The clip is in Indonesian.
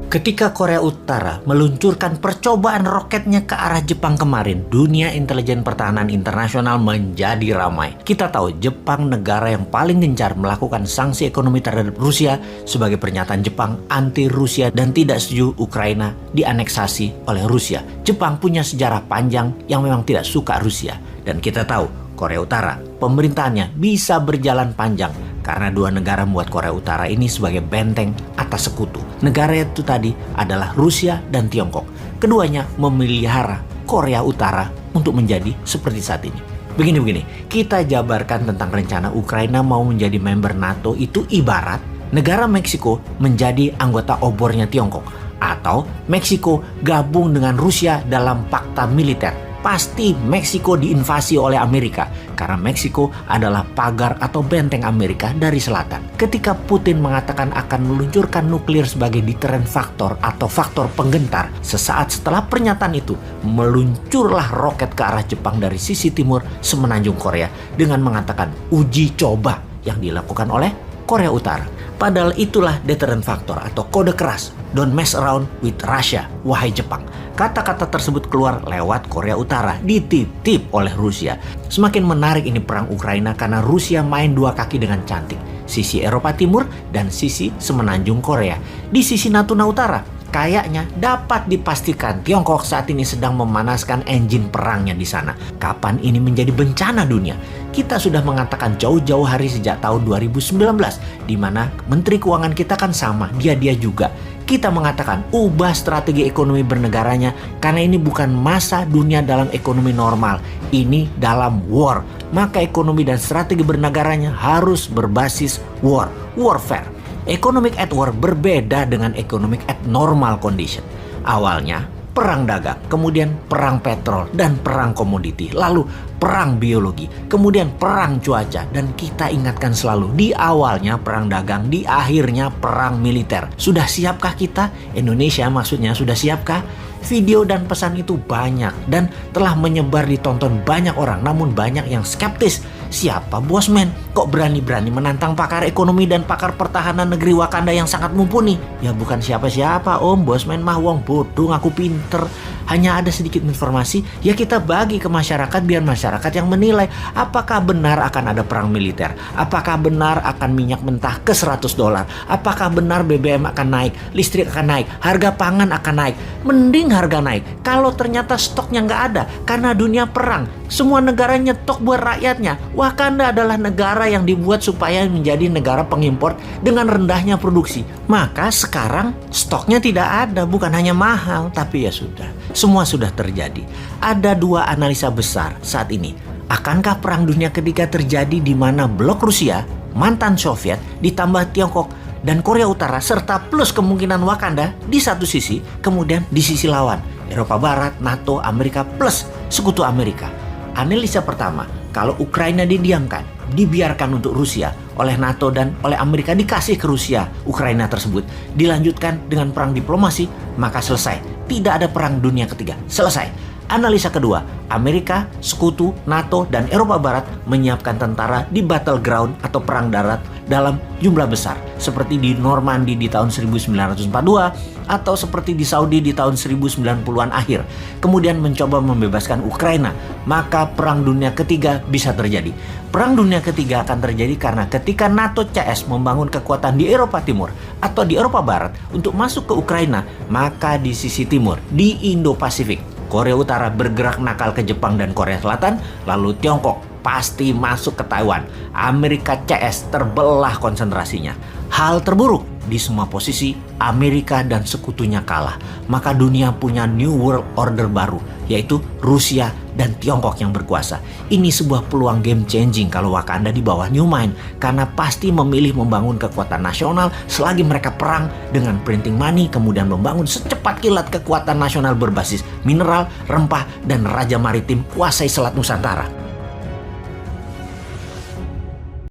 Ketika Korea Utara meluncurkan percobaan roketnya ke arah Jepang kemarin, dunia intelijen pertahanan internasional menjadi ramai. Kita tahu Jepang negara yang paling gencar melakukan sanksi ekonomi terhadap Rusia sebagai pernyataan Jepang anti Rusia dan tidak setuju Ukraina dianeksasi oleh Rusia. Jepang punya sejarah panjang yang memang tidak suka Rusia. Dan kita tahu Korea Utara, pemerintahannya bisa berjalan panjang karena dua negara membuat Korea Utara ini sebagai benteng atas sekutu. Negara itu tadi adalah Rusia dan Tiongkok. Keduanya memelihara Korea Utara untuk menjadi seperti saat ini. Begini, kita jabarkan tentang rencana Ukraina mau menjadi member NATO itu ibarat negara Meksiko menjadi anggota obornya Tiongkok. Atau Meksiko gabung dengan Rusia dalam fakta militer. Pasti Meksiko diinvasi oleh Amerika karena Meksiko adalah pagar atau benteng Amerika dari selatan. Ketika Putin mengatakan akan meluncurkan nuklir sebagai deterrent factor atau faktor penggentar, sesaat setelah pernyataan itu meluncurlah roket ke arah Jepang dari sisi timur semenanjung Korea dengan mengatakan uji coba yang dilakukan oleh Korea Utara. Padahal itulah deterrent factor atau kode keras. Don't mess around with Russia, wahai Jepang. Kata-kata tersebut keluar lewat Korea Utara, dititip oleh Rusia. Semakin menarik ini perang Ukraina karena Rusia main dua kaki dengan cantik. Sisi Eropa Timur dan sisi semenanjung Korea. Di sisi Natuna Utara, kayaknya dapat dipastikan Tiongkok saat ini sedang memanaskan engine perangnya di sana. Kapan ini menjadi bencana dunia? Kita sudah mengatakan jauh-jauh hari sejak tahun 2019, di mana Menteri Keuangan kita kan sama, dia juga. Kita mengatakan ubah strategi ekonomi bernegaranya karena ini bukan masa dunia dalam ekonomi normal. Ini dalam war. Maka ekonomi dan strategi bernegaranya harus berbasis warfare. Economic at war berbeda dengan economic at normal condition. Awalnya perang dagang, kemudian perang petrol dan perang komoditi, lalu perang biologi, kemudian perang cuaca. Dan kita ingatkan selalu, di awalnya perang dagang, di akhirnya perang militer. Sudah siapkah kita? Indonesia maksudnya sudah siapkah? Video dan pesan itu banyak dan telah menyebar ditonton banyak orang, namun banyak yang skeptis. Siapa Bosman? Kok berani-berani menantang pakar ekonomi dan pakar pertahanan negeri Wakanda yang sangat mumpuni? Ya bukan siapa-siapa Om, Bosman mah wong bodoh ngaku pinter. Hanya ada sedikit informasi, ya kita bagi ke masyarakat biar masyarakat yang menilai apakah benar akan ada perang militer, apakah benar akan minyak mentah ke $100, apakah benar BBM akan naik, listrik akan naik, harga pangan akan naik. Mending harga naik kalau ternyata stoknya nggak ada karena dunia perang. Semua negara nyetok buat rakyatnya. Wakanda adalah negara yang dibuat supaya menjadi negara pengimpor dengan rendahnya produksi. Maka sekarang stoknya tidak ada, bukan hanya mahal, tapi ya sudah. Semua sudah terjadi. Ada dua analisa besar saat ini. Akankah perang dunia ketiga terjadi di mana blok Rusia, mantan Soviet, ditambah Tiongkok dan Korea Utara serta plus kemungkinan Wakanda di satu sisi, kemudian di sisi lawan Eropa Barat, NATO, Amerika plus sekutu Amerika. Analisa pertama, kalau Ukraina didiamkan, dibiarkan untuk Rusia oleh NATO dan oleh Amerika, dikasih ke Rusia Ukraina tersebut, dilanjutkan dengan perang diplomasi, maka selesai. Tidak ada perang dunia ketiga, selesai. Analisa kedua, Amerika, sekutu, NATO, dan Eropa Barat menyiapkan tentara di battleground atau perang darat dalam jumlah besar. Seperti di Normandy di tahun 1942 atau seperti di Saudi di tahun 1090-an akhir. Kemudian mencoba membebaskan Ukraina. Maka perang dunia ketiga bisa terjadi. Perang dunia ketiga akan terjadi karena ketika NATO CS membangun kekuatan di Eropa Timur atau di Eropa Barat untuk masuk ke Ukraina, maka di sisi timur, di Indo-Pasifik, Korea Utara bergerak nakal ke Jepang dan Korea Selatan, lalu Tiongkok pasti masuk ke Taiwan. Amerika CS terbelah konsentrasinya. Hal terburuk, di semua posisi Amerika dan sekutunya kalah. Maka dunia punya New World Order baru, yaitu Rusia dan Tiongkok yang berkuasa. Ini sebuah peluang game changing kalau Wakanda di bawah New Mind, karena pasti memilih membangun kekuatan nasional selagi mereka perang dengan printing money, kemudian membangun secepat kilat kekuatan nasional berbasis mineral, rempah, dan raja maritim kuasai Selat Nusantara.